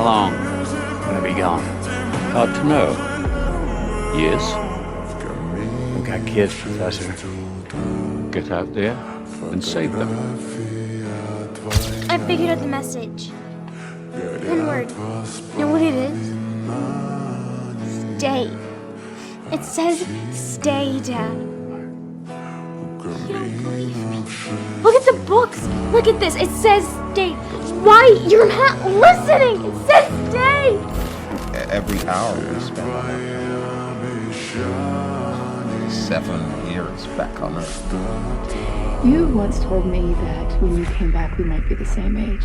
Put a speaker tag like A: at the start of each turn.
A: How long gonna be gone?
B: Hard to know. Years?
A: We got kids, Professor.
B: Get out there and save them.
C: I figured out the message. One word. You know what it is? Stay. It says stay, Dad. You don't believe me. Look at the books. Look at this. It says stay. Why? You're not listening. It says stay.
D: Every hour we spend on it. 7 years back on Earth.
E: You once told me that when you came back we might be the same age.